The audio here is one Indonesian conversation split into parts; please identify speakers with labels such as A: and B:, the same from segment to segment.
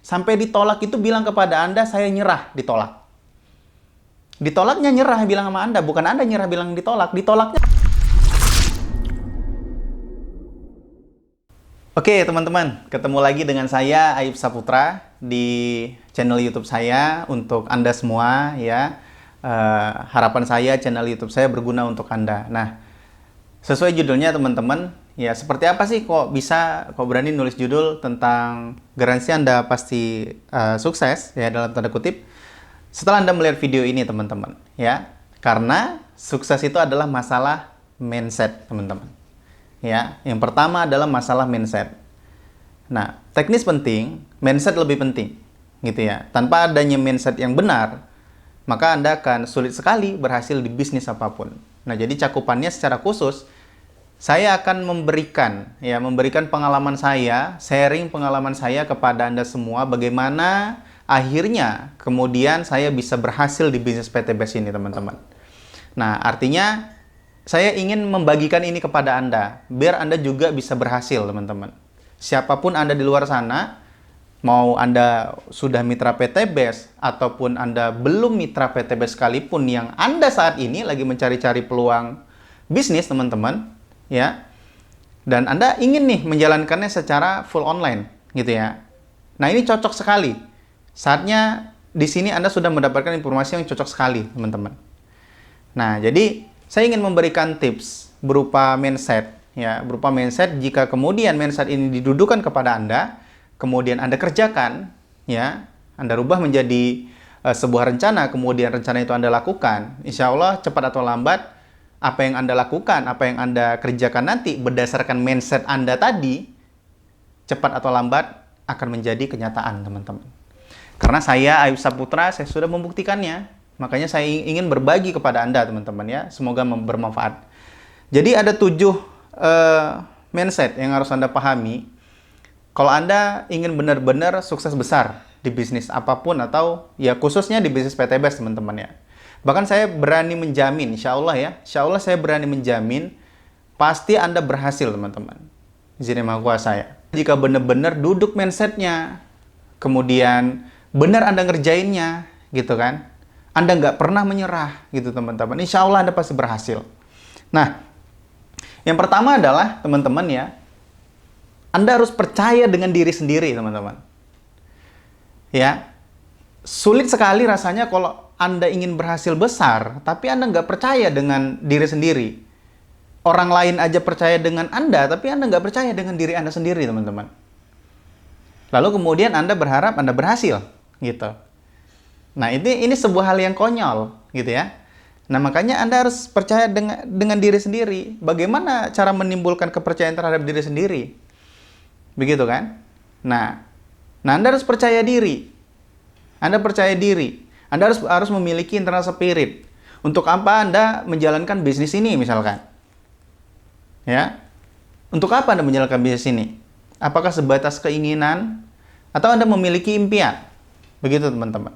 A: Sampai ditolak itu bilang kepada Anda, saya nyerah, ditolak. Ditolaknya nyerah bilang sama Anda, bukan Anda nyerah bilang ditolak. Ditolaknya. Oke teman-teman, ketemu lagi dengan saya Aib Saputra di channel YouTube saya untuk Anda semua ya. Harapan saya channel YouTube saya berguna untuk Anda. Nah, sesuai judulnya teman-teman, ya seperti apa sih kok berani nulis judul tentang garansi Anda pasti sukses ya dalam tanda kutip setelah Anda melihat video ini teman-teman ya. Karena sukses itu adalah masalah mindset teman-teman. Ya, yang pertama adalah masalah mindset. Nah, teknis penting, mindset lebih penting, gitu ya. Tanpa adanya mindset yang benar, maka Anda akan sulit sekali berhasil di bisnis apapun. Nah, jadi cakupannya secara khusus, saya akan memberikan pengalaman saya, sharing pengalaman saya kepada Anda semua, bagaimana akhirnya kemudian saya bisa berhasil di bisnis PTBAS ini, teman-teman. Nah, artinya saya ingin membagikan ini kepada Anda, biar Anda juga bisa berhasil, teman-teman. Siapapun Anda di luar sana, mau Anda sudah mitra PTBAS, ataupun Anda belum mitra PTBAS sekalipun, yang Anda saat ini lagi mencari-cari peluang bisnis, teman-teman, ya, dan Anda ingin nih menjalankannya secara full online, gitu ya. Nah, ini cocok sekali. Saatnya di sini Anda sudah mendapatkan informasi yang cocok sekali, teman-teman. Nah, jadi saya ingin memberikan tips berupa mindset, ya, berupa mindset. Jika kemudian mindset ini didudukan kepada Anda, kemudian Anda kerjakan, ya, Anda rubah menjadi sebuah rencana, kemudian rencana itu Anda lakukan, insya Allah cepat atau lambat, apa yang Anda lakukan, apa yang Anda kerjakan nanti berdasarkan mindset Anda tadi, cepat atau lambat akan menjadi kenyataan, teman-teman. Karena saya, Aib Saputra, saya sudah membuktikannya. Makanya saya ingin berbagi kepada Anda, teman-teman ya. Semoga bermanfaat. Jadi ada 7 mindset yang harus Anda pahami. Kalau Anda ingin benar-benar sukses besar di bisnis apapun atau ya khususnya di bisnis PTBAS, teman-teman ya. Bahkan saya berani menjamin, insya Allah ya. Insya Allah saya berani menjamin pasti Anda berhasil, teman-teman. Izin yang Maha Kuasa ya. Jika benar-benar duduk mindsetnya, kemudian benar Anda ngerjainnya, gitu kan. Anda nggak pernah menyerah, gitu teman-teman. Insya Allah Anda pasti berhasil. Nah, yang pertama adalah, teman-teman ya, Anda harus percaya dengan diri sendiri, teman-teman. Ya, sulit sekali rasanya kalau Anda ingin berhasil besar, tapi Anda nggak percaya dengan diri sendiri. Orang lain aja percaya dengan Anda, tapi Anda nggak percaya dengan diri Anda sendiri, teman-teman. Lalu kemudian Anda berharap Anda berhasil, gitu. Nah, ini sebuah hal yang konyol, gitu ya. Nah, makanya Anda harus percaya dengan diri sendiri. Bagaimana cara menimbulkan kepercayaan terhadap diri sendiri? Begitu kan? Nah, Anda harus percaya diri. Anda percaya diri. Anda harus memiliki internal spirit. Untuk apa Anda menjalankan bisnis ini, misalkan? Ya. Untuk apa Anda menjalankan bisnis ini? Apakah sebatas keinginan? Atau Anda memiliki impian? Begitu, teman-teman.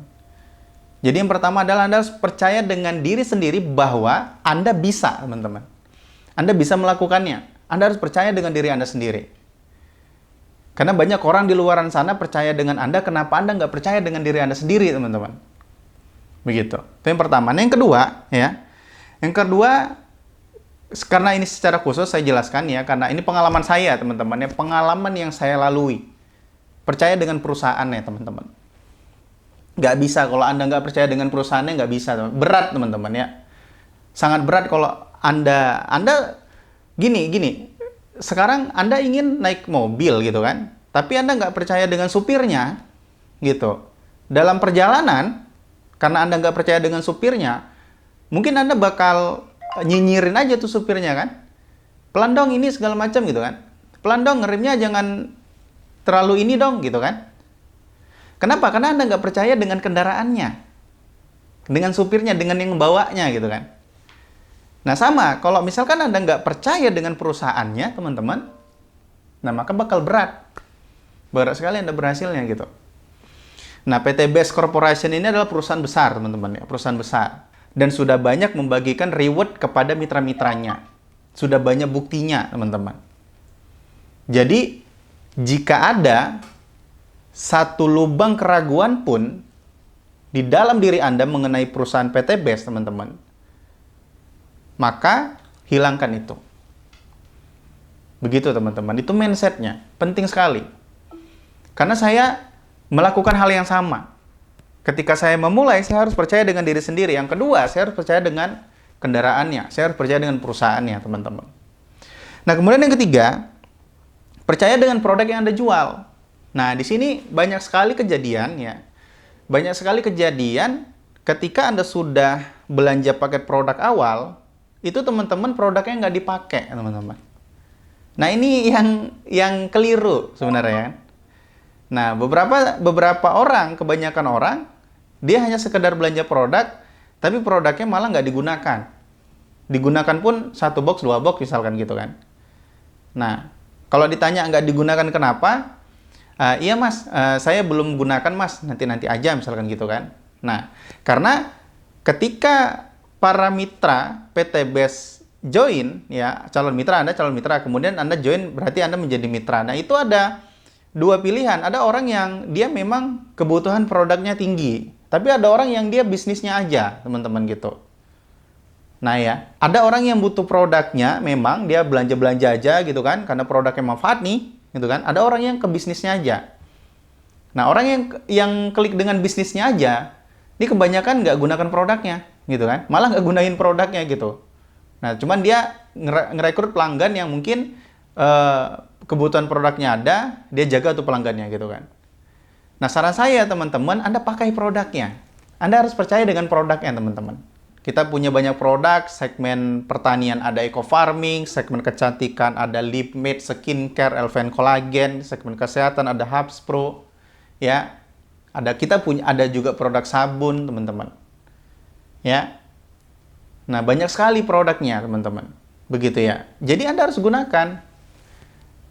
A: Jadi yang pertama adalah Anda harus percaya dengan diri sendiri bahwa Anda bisa, teman-teman. Anda bisa melakukannya. Anda harus percaya dengan diri Anda sendiri. Karena banyak orang di luaran sana percaya dengan Anda, kenapa Anda nggak percaya dengan diri Anda sendiri, teman-teman? Begitu. Itu yang pertama. Nah, yang kedua, ya. Yang kedua, karena ini secara khusus saya jelaskan ya, karena ini pengalaman saya, teman-teman. Ya, pengalaman yang saya lalui. Percaya dengan perusahaannya, teman-teman. Nggak bisa kalau Anda nggak percaya dengan perusahaannya, nggak bisa, teman. Berat, teman-teman ya. Sangat berat kalau Anda gini. Sekarang Anda ingin naik mobil gitu kan, tapi Anda nggak percaya dengan supirnya, gitu. Dalam perjalanan, karena Anda nggak percaya dengan supirnya, mungkin Anda bakal nyinyirin aja tuh supirnya kan. Pelan dong ini segala macam gitu kan. Pelan dong ngeremnya jangan terlalu ini dong gitu kan. Kenapa? Karena Anda nggak percaya dengan kendaraannya, dengan supirnya, dengan yang membawanya, gitu kan. Nah, sama, kalau misalkan Anda nggak percaya dengan perusahaannya, teman-teman, nah maka bakal berat. Berat sekali Anda berhasilnya, gitu. Nah, PTBAS Corporation ini adalah perusahaan besar, teman-teman, ya, perusahaan besar. Dan sudah banyak membagikan reward kepada mitra-mitranya. Sudah banyak buktinya, teman-teman. Jadi, jika ada satu lubang keraguan pun di dalam diri Anda mengenai perusahaan PT Best, teman-teman, maka hilangkan itu. Begitu, teman-teman. Itu mindsetnya. Penting sekali. Karena saya melakukan hal yang sama. Ketika saya memulai, saya harus percaya dengan diri sendiri. Yang kedua, saya harus percaya dengan kendaraannya. Saya harus percaya dengan perusahaannya, teman-teman. Nah, kemudian yang ketiga, percaya dengan produk yang Anda jual. Nah, di sini banyak sekali kejadian, ya. Banyak sekali kejadian ketika Anda sudah belanja paket produk awal, itu teman-teman produknya nggak dipakai, teman-teman. Nah, ini yang keliru sebenarnya. Nah, beberapa orang, kebanyakan orang, dia hanya sekedar belanja produk, tapi produknya malah nggak digunakan. Digunakan pun 1 box, 2 box misalkan gitu kan. Nah, kalau ditanya nggak digunakan kenapa? Iya mas, saya belum gunakan mas, nanti aja misalkan gitu kan. Nah, karena ketika para mitra PT Best join, ya, calon mitra, kemudian Anda join, berarti Anda menjadi mitra. Nah, itu ada dua pilihan. Ada orang yang dia memang kebutuhan produknya tinggi, tapi ada orang yang dia bisnisnya aja, teman-teman gitu. Nah ya, ada orang yang butuh produknya, memang dia belanja-belanja aja gitu kan, karena produknya manfaat nih, gitu kan. Ada orang yang ke bisnisnya aja. Nah, orang yang klik dengan bisnisnya aja, ini kebanyakan nggak gunakan produknya, gitu kan. Malah nggak gunain produknya gitu. Nah, cuman dia ngerekrut pelanggan yang mungkin kebutuhan produknya ada, dia jaga tuh pelanggannya gitu kan. Nah, saran saya teman-teman, Anda pakai produknya. Anda harus percaya dengan produknya, teman-teman. Kita punya banyak produk, segmen pertanian ada eco farming, segmen kecantikan ada lip made, skincare, LVN collagen, segmen kesehatan ada Hubs Pro, ya. Ada juga produk sabun, teman-teman. Ya. Nah, banyak sekali produknya, teman-teman. Begitu ya. Jadi Anda harus gunakan.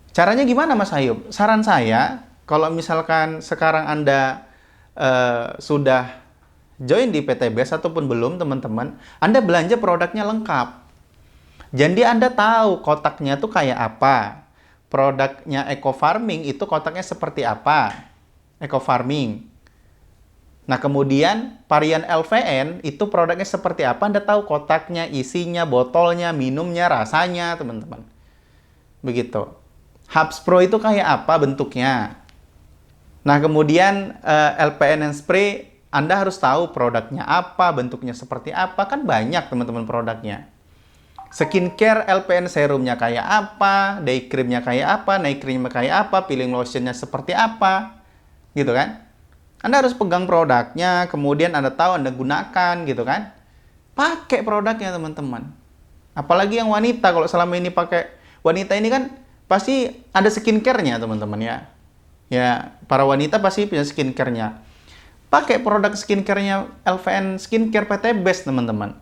A: Caranya gimana, Mas Ayub? Saran saya, kalau misalkan sekarang Anda sudah join di PT Best ataupun belum, teman-teman, Anda belanja produknya lengkap. Jadi Anda tahu kotaknya tuh kayak apa. Produknya eco farming itu kotaknya seperti apa. Eco farming. Nah, kemudian varian LVN itu produknya seperti apa, Anda tahu kotaknya, isinya, botolnya, minumnya, rasanya, teman-teman. Begitu. Hubs Pro itu kayak apa bentuknya. Nah, kemudian LPN spray, Anda harus tahu produknya apa, bentuknya seperti apa, kan banyak teman-teman produknya. Skincare, LPN serumnya kayak apa, day creamnya kayak apa, night creamnya kayak apa, peeling lotionnya seperti apa, gitu kan? Anda harus pegang produknya, kemudian Anda tahu, Anda gunakan, gitu kan? Pakai produknya, teman-teman. Apalagi yang wanita, kalau selama ini pakai wanita ini kan pasti ada skincare-nya, teman-teman ya. Ya, para wanita pasti punya skincare-nya. Pakai produk skincare-nya LVN Skincare PT Best, teman-teman.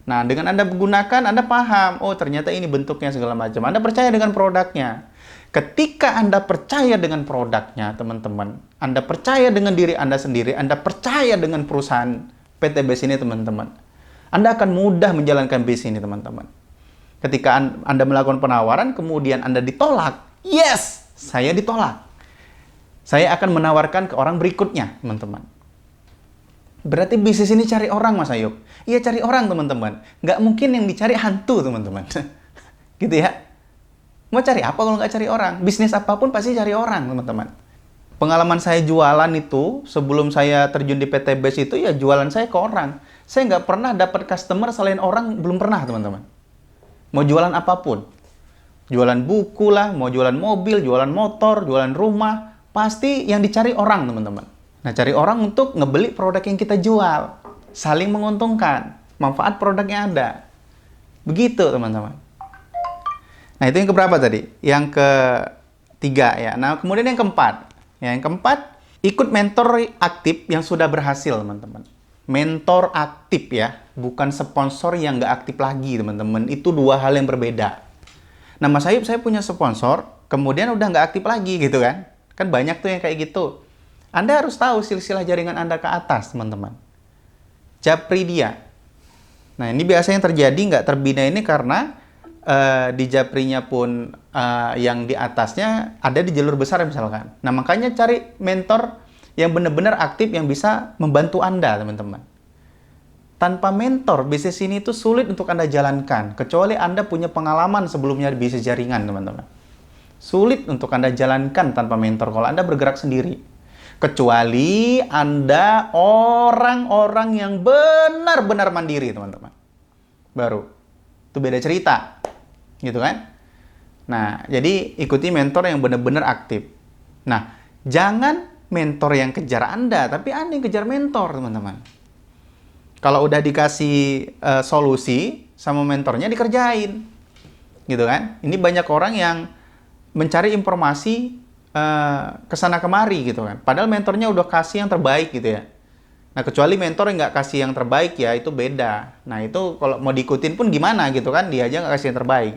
A: Nah, dengan Anda menggunakan, Anda paham, oh ternyata ini bentuknya segala macam. Anda percaya dengan produknya. Ketika Anda percaya dengan produknya, teman-teman, Anda percaya dengan diri Anda sendiri, Anda percaya dengan perusahaan PT Best ini, teman-teman, Anda akan mudah menjalankan bisnis ini, teman-teman. Ketika Anda melakukan penawaran, kemudian Anda ditolak, yes, saya ditolak. Saya akan menawarkan ke orang berikutnya, teman-teman. Berarti bisnis ini cari orang, Mas Ayub. Iya, cari orang, teman-teman. Nggak mungkin yang dicari hantu, teman-teman. Gitu ya. Mau cari apa kalau nggak cari orang? Bisnis apapun pasti cari orang, teman-teman. Pengalaman saya jualan itu, sebelum saya terjun di PT Best itu, ya jualan saya ke orang. Saya nggak pernah dapat customer selain orang, belum pernah, teman-teman. Mau jualan apapun. Jualan buku lah, mau jualan mobil, jualan motor, jualan rumah. Pasti yang dicari orang, teman-teman. Nah, cari orang untuk ngebeli produk yang kita jual. Saling menguntungkan. Manfaat produknya ada. Begitu, teman-teman. Nah, itu yang keberapa tadi? Yang ketiga ya. Nah, kemudian yang keempat. Ya, yang keempat, ikut mentor aktif yang sudah berhasil, teman-teman. Mentor aktif ya. Bukan sponsor yang nggak aktif lagi, teman-teman. Itu dua hal yang berbeda. Nah, Mas Ayub, saya punya sponsor, kemudian udah nggak aktif lagi gitu kan. Kan banyak tuh yang kayak gitu. Anda harus tahu silsilah jaringan Anda ke atas, teman-teman. Japri dia. Nah, ini biasanya yang terjadi nggak terbina ini karena di Japrinya pun yang di atasnya ada di jalur besar misalkan. Nah, makanya cari mentor yang benar-benar aktif yang bisa membantu Anda, teman-teman. Tanpa mentor, bisnis ini itu sulit untuk Anda jalankan, kecuali Anda punya pengalaman sebelumnya di bisnis jaringan, teman-teman. Sulit untuk Anda jalankan tanpa mentor kalau Anda bergerak sendiri. Kecuali Anda orang-orang yang benar-benar mandiri, teman-teman. Baru. Itu beda cerita. Gitu kan? Nah, jadi ikuti mentor yang benar-benar aktif. Nah, jangan mentor yang kejar Anda, tapi Anda yang kejar mentor, teman-teman. Kalau udah dikasih solusi sama mentornya, dikerjain. Gitu kan? Ini banyak orang yang mencari informasi kesana kemari gitu kan. Padahal mentornya udah kasih yang terbaik gitu ya. Nah, kecuali mentor yang nggak kasih yang terbaik ya, itu beda. Nah, itu kalau mau diikutin pun gimana gitu kan, dia aja nggak kasih yang terbaik.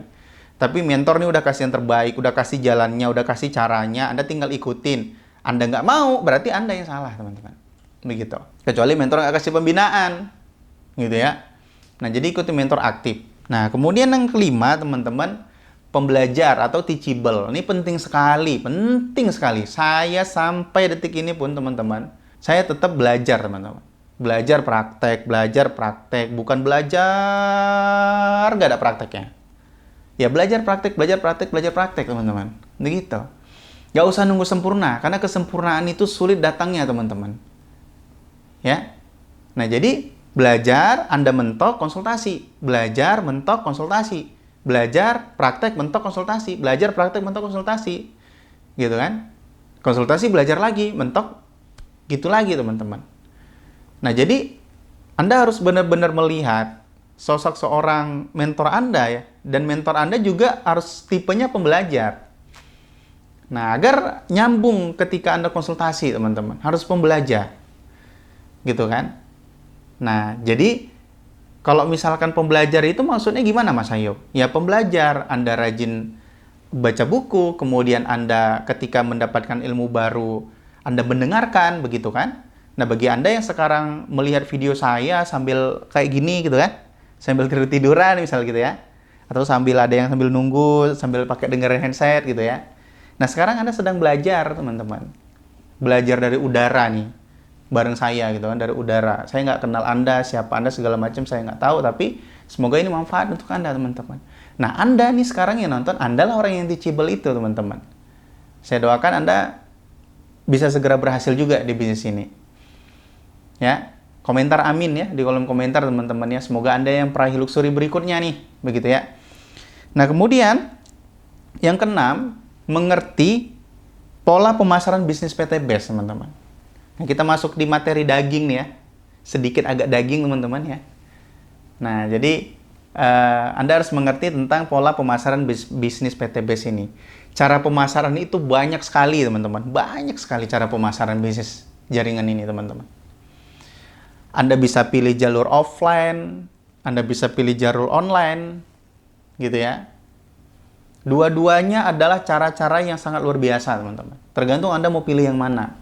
A: Tapi mentor nih udah kasih yang terbaik, udah kasih jalannya, udah kasih caranya, Anda tinggal ikutin. Anda nggak mau, berarti Anda yang salah, teman-teman. Begitu. Kecuali mentor nggak kasih pembinaan. Gitu ya. Nah, jadi ikuti mentor aktif. Nah, kemudian yang kelima, teman-teman, pembelajar atau teachable. Ini penting sekali, penting sekali. Saya sampai detik ini pun, teman-teman, saya tetap belajar, teman-teman. Belajar praktek. Bukan belajar nggak ada prakteknya. Ya, belajar praktek, teman-teman. Begitu. Nggak usah nunggu sempurna, karena kesempurnaan itu sulit datangnya, teman-teman. Ya. Nah, jadi belajar, Anda mentok, konsultasi. Belajar, mentok, konsultasi. Belajar, praktek, mentok, konsultasi. Belajar, praktek, mentok, konsultasi. Gitu kan? Konsultasi, belajar lagi, mentok, gitu lagi, teman-teman. Nah, jadi Anda harus benar-benar melihat sosok seorang mentor Anda ya. Dan mentor Anda juga harus tipenya pembelajar. Nah, agar nyambung ketika Anda konsultasi, teman-teman. Harus pembelajar. Gitu kan? Nah, jadi kalau misalkan pembelajar itu maksudnya gimana, Mas Ayo? Ya, pembelajar. Anda rajin baca buku, kemudian Anda ketika mendapatkan ilmu baru, Anda mendengarkan, begitu kan? Nah, bagi Anda yang sekarang melihat video saya sambil kayak gini gitu kan? Sambil tidur-tiduran misal gitu ya. Atau sambil ada yang sambil nunggu, sambil pakai dengerin handset gitu ya. Nah, sekarang Anda sedang belajar, teman-teman. Belajar dari udara nih. Bareng saya gitu kan, dari udara. Saya nggak kenal Anda, siapa Anda, segala macam saya nggak tahu. Tapi semoga ini manfaat untuk Anda, teman-teman. Nah, Anda nih sekarang yang nonton, Anda lah orang yang teachable itu, teman-teman. Saya doakan Anda bisa segera berhasil juga di bisnis ini. Ya, komentar amin ya di kolom komentar, teman-teman ya. Semoga Anda yang peraih luxury berikutnya nih, begitu ya. Nah, kemudian yang keenam, mengerti pola pemasaran bisnis PTBS, teman-teman. Nah, kita masuk di materi daging nih ya. Sedikit agak daging, teman-teman ya. Nah, jadi Anda harus mengerti tentang pola pemasaran bisnis PTBS ini. Cara pemasaran itu banyak sekali, teman-teman. Banyak sekali cara pemasaran bisnis jaringan ini, teman-teman. Anda bisa pilih jalur offline, Anda bisa pilih jalur online, gitu ya. Dua-duanya adalah cara-cara yang sangat luar biasa, teman-teman. Tergantung Anda mau pilih yang mana.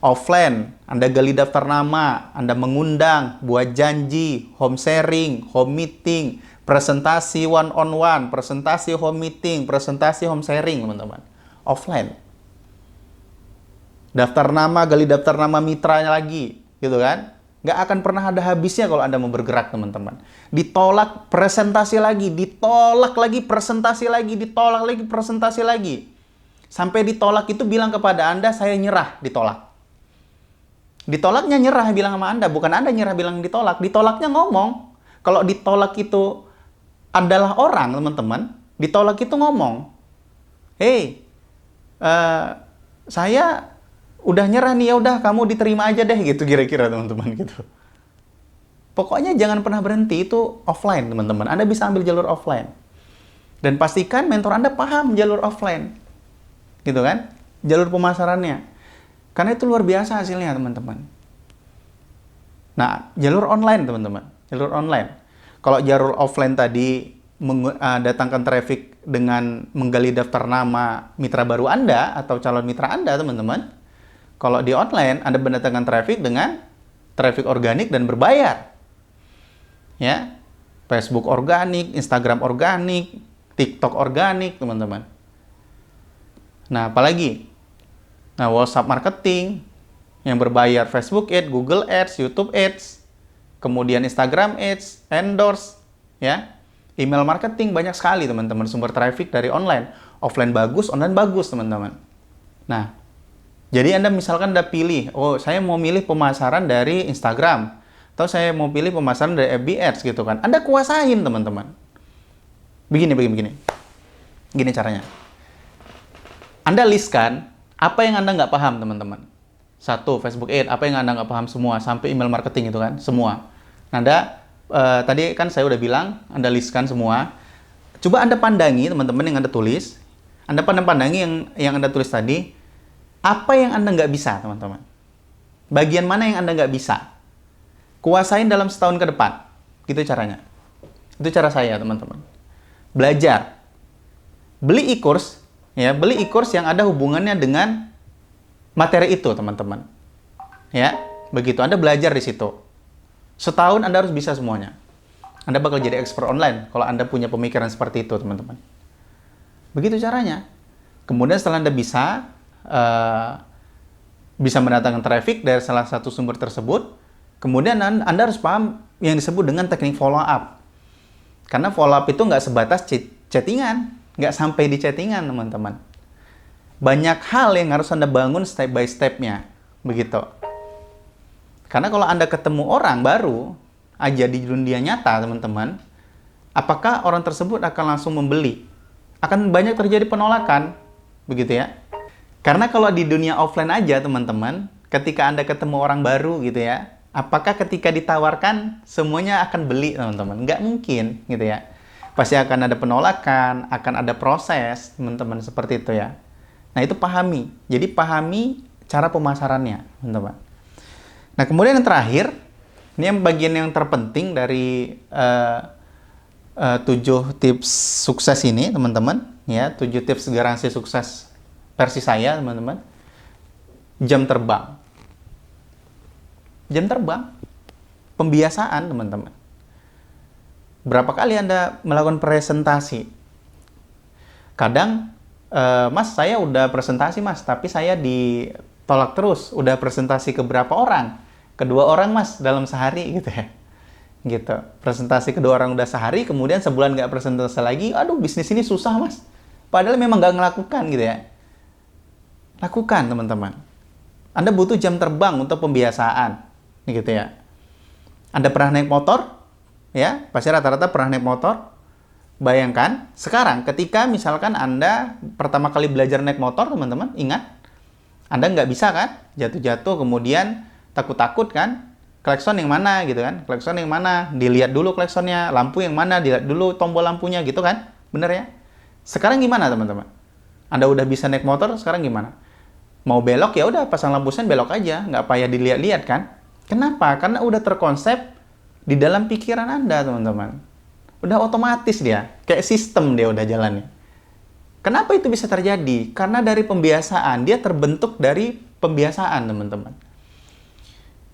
A: Offline, Anda gali daftar nama, Anda mengundang, buat janji, home sharing, home meeting, presentasi one-on-one, presentasi home meeting, presentasi home sharing, teman-teman. Offline. Daftar nama, gali daftar nama mitranya lagi, gitu kan? Nggak akan pernah ada habisnya kalau Anda mau bergerak, teman-teman. Ditolak, presentasi lagi, ditolak lagi, presentasi lagi, ditolak lagi, presentasi lagi. Sampai ditolak itu bilang kepada Anda, saya nyerah, ditolak. Ditolaknya nyerah bilang sama Anda, bukan Anda nyerah bilang ditolak. Ditolaknya ngomong. Kalau ditolak itu adalah orang, teman-teman, ditolak itu ngomong. Hei, saya udah nyerah nih, ya udah kamu diterima aja deh gitu kira-kira, teman-teman gitu. Pokoknya jangan pernah berhenti, itu offline, teman-teman. Anda bisa ambil jalur offline. Dan pastikan mentor Anda paham jalur offline. Gitu kan? Jalur pemasarannya. Karena itu luar biasa hasilnya, teman-teman. Nah, jalur online, teman-teman. Jalur online. Kalau jalur offline tadi datangkan traffic dengan menggali daftar nama mitra baru Anda atau calon mitra Anda, teman-teman. Kalau di online, Anda mendatangkan traffic dengan traffic organik dan berbayar. Ya, Facebook organik, Instagram organik, TikTok organik, teman-teman. Nah, apalagi? Nah, WhatsApp marketing yang berbayar, Facebook Ads, Google Ads, YouTube Ads, kemudian Instagram Ads, endorse, ya. Email marketing banyak sekali, teman-teman, sumber traffic dari online. Offline bagus, online bagus, teman-teman. Nah, jadi Anda misalkan Anda pilih, oh saya mau milih pemasaran dari Instagram, atau saya mau pilih pemasaran dari FB Ads gitu kan. Anda kuasain, teman-teman. Begini. Gini caranya. Anda listkan apa yang Anda nggak paham, teman-teman. Satu, Facebook Ads, apa yang Anda nggak paham semua, sampai email marketing itu kan, semua. Anda, tadi kan saya udah bilang, Anda listkan semua. Coba Anda pandangi, teman-teman, yang Anda tulis. Anda pandangi yang Anda tulis tadi, apa yang Anda nggak bisa, teman-teman. Bagian mana yang Anda nggak bisa. Kuasain dalam setahun ke depan. Gitu caranya. Itu cara saya, teman-teman. Belajar. Beli e-course, ya, beli e-course yang ada hubungannya dengan materi itu, teman-teman. Ya, begitu. Anda belajar di situ. Setahun Anda harus bisa semuanya. Anda bakal jadi expert online kalau Anda punya pemikiran seperti itu, teman-teman. Begitu caranya. Kemudian setelah Anda bisa mendatangkan traffic dari salah satu sumber tersebut, kemudian Anda harus paham yang disebut dengan teknik follow up. Karena follow up itu nggak sebatas chattingan, nggak sampai di chattingan, teman-teman. Banyak hal yang harus Anda bangun step by step-nya. Begitu. Karena kalau Anda ketemu orang baru aja di dunia nyata, teman-teman, apakah orang tersebut akan langsung membeli? Akan banyak terjadi penolakan. Begitu ya. Karena kalau di dunia offline aja, teman-teman, ketika Anda ketemu orang baru gitu ya, apakah ketika ditawarkan semuanya akan beli, teman-teman? Nggak mungkin gitu ya. Pasti akan ada penolakan, akan ada proses, teman-teman, seperti itu ya. Nah, itu pahami. Jadi pahami cara pemasarannya, teman-teman. Nah, kemudian yang terakhir, ini yang bagian yang terpenting dari 7 tips sukses ini, teman-teman. Ya, 7 tips garansi sukses versi saya, teman-teman. Jam terbang. Jam terbang. Pembiasaan, teman-teman. Berapa kali Anda melakukan presentasi? Kadang, Mas, saya udah presentasi, Mas, tapi saya ditolak terus. Udah presentasi ke berapa orang? Kedua orang, Mas, dalam sehari, gitu ya. Gitu. Presentasi kedua orang udah sehari, kemudian sebulan nggak presentasi lagi, aduh, bisnis ini susah, Mas. Padahal memang nggak ngelakukan, gitu ya. Lakukan, teman-teman. Anda butuh jam terbang untuk pembiasaan, gitu ya. Anda pernah naik motor? Ya, pasti rata-rata pernah naik motor. Bayangkan, sekarang ketika misalkan Anda pertama kali belajar naik motor, teman-teman, ingat, Anda nggak bisa kan? Jatuh-jatuh, kemudian takut-takut kan? Klakson yang mana gitu kan? Klakson yang mana? Dilihat dulu klaksonnya, lampu yang mana? Dilihat dulu tombol lampunya gitu kan? Bener ya? Sekarang gimana, teman-teman? Anda udah bisa naik motor, sekarang gimana? Mau belok, ya udah pasang lampu sen, belok aja. Nggak payah dilihat-lihat kan? Kenapa? Karena udah terkonsep di dalam pikiran Anda, teman-teman. Udah otomatis dia, kayak sistem dia udah jalannya. Kenapa itu bisa terjadi? Karena dari pembiasaan, dia terbentuk dari pembiasaan, teman-teman.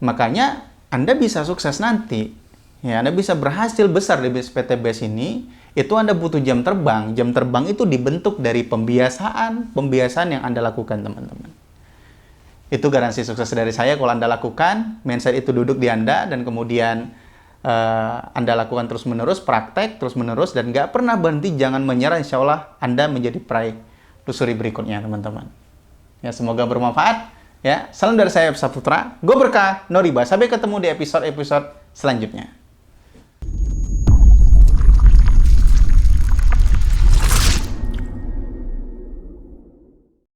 A: Makanya Anda bisa sukses nanti. Ya, Anda bisa berhasil besar di bisnis PTBS ini, itu Anda butuh jam terbang. Jam terbang itu dibentuk dari pembiasaan yang Anda lakukan, teman-teman. Itu garansi sukses dari saya kalau Anda lakukan, mindset itu duduk di Anda, dan kemudian Anda lakukan terus-menerus, praktek terus-menerus, dan nggak pernah berhenti, jangan menyerah, insya Allah Anda menjadi peraih lusuri berikutnya, teman-teman. Ya, semoga bermanfaat. Ya, salam dari saya, Saputra. Gue berkah, no riba. Sampai ketemu di episode-episode selanjutnya.